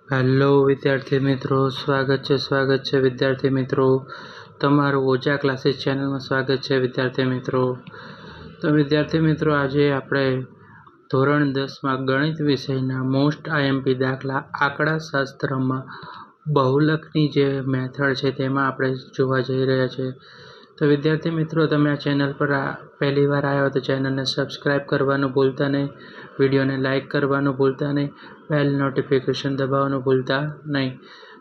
Hello વિદ્યાર્થી મિત્રો, સ્વાગત છે વિદ્યાર્થી મિત્રો, તમારું ઓજા ક્લાસીસ ચેનલમાં સ્વાગત છે વિદ્યાર્થી મિત્રો. તો વિદ્યાર્થી મિત્રો, આજે આપણે ધોરણ 10માં ગણિત વિષયના મોસ્ટ આઈએમપી દાખલા આંકડાશાસ્ત્રમાં બહુલકની જે મેથડ છે તેમાં આપણે જોવા જઈ રહ્યા છીએ. તો વિદ્યાર્થી મિત્રો, તમે આ ચેનલ પર પહેલી વાર આવ્યા હો તો ચેનલને સબસ્ક્રાઈબ કરવાનું ભૂલતા નહીં, વિડીયોને લાઇક કરવાનું ભૂલતા નહીં, બેલ નોટિફિકેશન દબાવવાનું ભૂલતા નહીં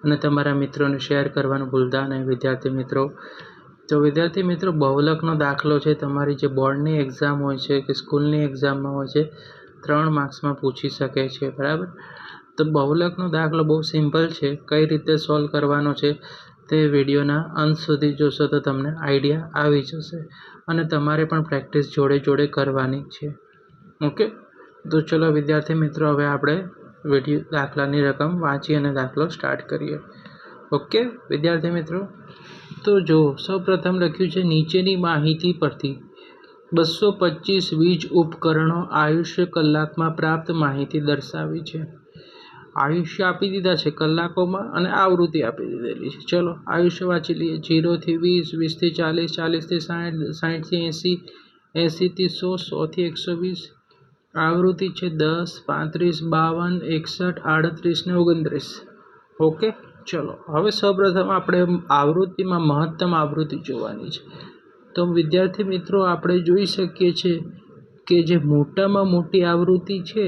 અને તમારા મિત્રોને શેર કરવાનું ભૂલતા નહીં વિદ્યાર્થી મિત્રો. તો વિદ્યાર્થી મિત્રો, બહુલકનો દાખલો છે તમારી જે બોર્ડની એક્ઝામ હોય છે કે સ્કૂલની એક્ઝામમાં હોય છે, 3 માર્ક્સમાં પૂછી શકે છે, બરાબર. તો બહુલકનો દાખલો બહુ સિમ્પલ છે, કઈ રીતે સોલ્વ કરવાનો છે તે વિડીયોના અંત સુધી જોશો તો તમને આઈડિયા આવી જશે અને તમારે પણ પ્રેક્ટિસ જોડે જોડે કરવાની છે. ઓકે, તો ચલો વિદ્યાર્થી મિત્રો, હવે આપણે દાખલાની રકમ વાંચી અને દાખલો સ્ટાર્ટ કરીએ. ઓકે વિદ્યાર્થી મિત્રો, તો જો સૌપ્રથમ લખ્યું છે નીચેની માહિતી પરથી 225 વીજ ઉપકરણો આયુષ્ય કલાકમાં પ્રાપ્ત માહિતી દર્શાવી છે. આયુષ્ય આપી દીધા છે કલાકોમાં અને આવૃત્તિ આપી દીધેલી છે. ચલો આયુષ્ય વાંચી લઈએ. 0 થી 20, 20 થી 40, 40 થી 60, 60 થી 80, 80 થી 100, 100 થી 120. આવૃત્તિ છે 10, 35, 52, 61, 38 ને 29. ઓકે, ચલો હવે સૌપ્રથમ આપણે આવૃત્તિમાં મહત્તમ આવૃત્તિ જોવાની છે. તો વિદ્યાર્થી મિત્રો, આપણે જોઈ શકીએ છીએ કે જે મોટામાં મોટી આવૃત્તિ છે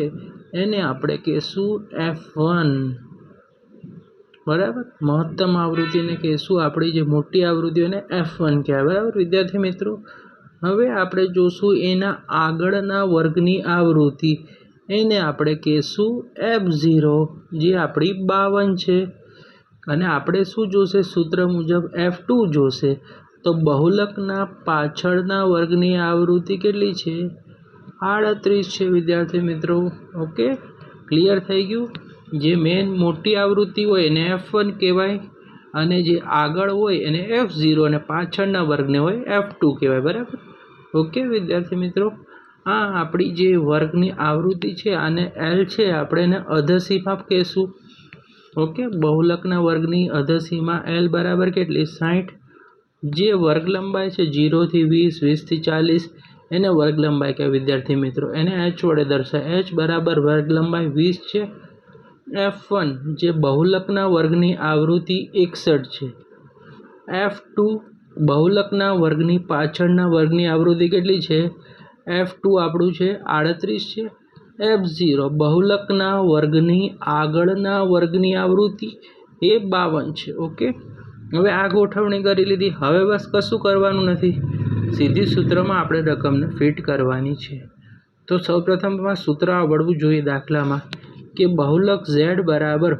એને આપણે કહેશું F1, બરાબર. મહત્તમ આવૃત્તિને કહેશું આપણી જે મોટી આવૃત્તિ એને F1 કહેવાય, બરાબર વિદ્યાર્થી મિત્રો. હવે આપણે જોશું એના આગળના વર્ગની આવૃત્તિ, એને આપણે કહેશું F0, જે આપણી 52 છે. અને આપણે શું જોશે? સૂત્ર મુજબ F2 જોશે. તો બહુલકના પાછળના વર્ગની આવૃત્તિ કેટલી છે? 38 છે વિદ્યાર્થી મિત્રો. ઓકે, ક્લિયર થઈ ગયું. જે મેન મોટી આવૃત્તિ હોય એને F1 કહેવાય અને જે આગળ હોય એને F0 અને પાછળના વર્ગને હોય F2 કહેવાય, બરાબર. ઓકે વિદ્યાર્થી મિત્રો, આ આપણી જે વર્ગની આવૃત્તિ છે આને L છે, આપણે એને અધસીમા કહેશું. ઓકે, બહુલકના વર્ગની અધસીમા L બરાબર કેટલી? 60. જે વર્ગ લંબાઈ છે 0 થી 20, 20 થી 40, એને વર્ગ લંબાઈ કહેવાય વિદ્યાર્થી મિત્રો. એને H વડે દર્શાય. H બરાબર વર્ગ લંબાઈ 20 છે. F1 જે બહુલકના વર્ગની આવૃત્તિ 61 છે. F2 બહુલકના વર્ગની પાછળના વર્ગની આવૃત્તિ કેટલી છે? F2 આપણું છે 38 છે. F0 બહુલકના વર્ગની આગળના વર્ગની આવૃત્તિ એ 52 છે. ઓકે, હવે આ ગોઠવણી કરી લીધી. હવે બસ કશું કરવાનું નથી, સીધી સૂત્રમાં આપણે રકમને ફિટ કરવાની છે. તો સૌપ્રથમ સૂત્ર આવડવું જોઈએ દાખલામાં કે બહુલક Z બરાબર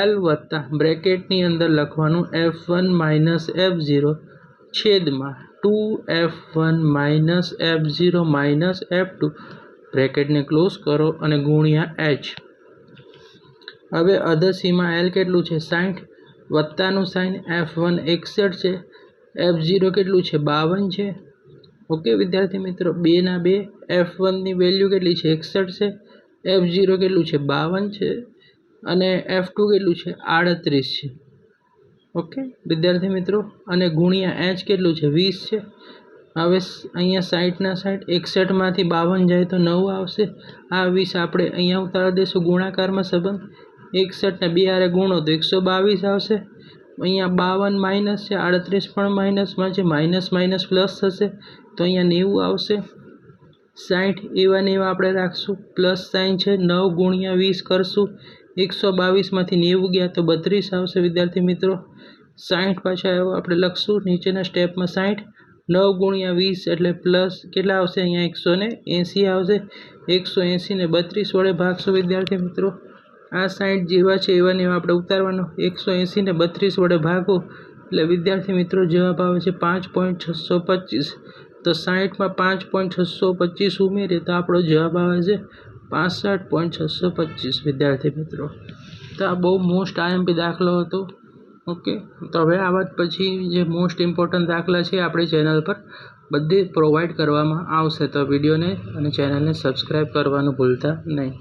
L વત્તા બ્રેકેટની અંદર લખવાનું F1 માઇનસ F0 છેદમાં 2F1 minus F0 minus F2, બ્રેકેટને close કરો અને ગુણ્યા H. હવે અધસીમા L કેટલું છે? 60. વત્તાનું સાઇન F1 61 છે, F0 કેટલું છે? 52 છે. ઓકે વિદ્યાર્થી મિત્રો, 2 ના 2. F1ની વેલ્યુ કેટલી છે? 61 છે. F0 કેટલું છે? 52 છે અને F2 કેટલું છે? 38 છે. ઓકે વિદ્યાર્થી મિત્રો, અને ગુણ્યા H કેટલું છે? 20 છે. હવે અહીંયા 60 ના 60, 61માંથી 52 જાય તો 9 આવશે. આ 20 આપણે અહીંયા ઉતારી દઈશું ગુણાકારમાં સંબંધ. 61 ને 2 હારે ગુણો તો 122 આવશે. અહીંયા 52 માઇનસ છે, 38 પણ માઇનસમાં છે, માઇનસ માઇનસ પ્લસ થશે તો અહીંયા 90 આવશે. 60 એવા ને એવા આપણે રાખશું, પ્લસ સાઇન છે. 9 ગુણ્યા 20 કરશું, 122માંથી 90 ગયા તો 32 આવશે વિદ્યાર્થી મિત્રો. 60 પાછા આપણે લખશું નીચેના સ્ટેપમાં. 60 9 ગુણ્યા 20 એટલે પ્લસ કેટલા આવશે? અહીંયા 180 આવશે. 180 ને 32 વડે ભાગશું વિદ્યાર્થી મિત્રો. આ 60 જેવા છે એવા ને એવા આપણે ઉતારવાનો. 180 ને 32 વડે ભાગો એટલે વિદ્યાર્થી મિત્રો જવાબ આવે છે 5.625. તો 60માં 5.625 ઉમેરીએ તો આપણો જવાબ આવે છે 65.625 વિદ્યાર્થી મિત્રો. તો આ બહુ મોસ્ટ આઈએમપી દાખલો હતો. ઓકે, તો હવે આવા પછી જે મોસ્ટ ઇમ્પોર્ટન્ટ દાખલા છે આપણી ચેનલ પર બધી પ્રોવાઈડ કરવામાં આવશે. તો વિડીયોને અને ચેનલને સબસ્ક્રાઈબ કરવાનું ભૂલતા નહીં.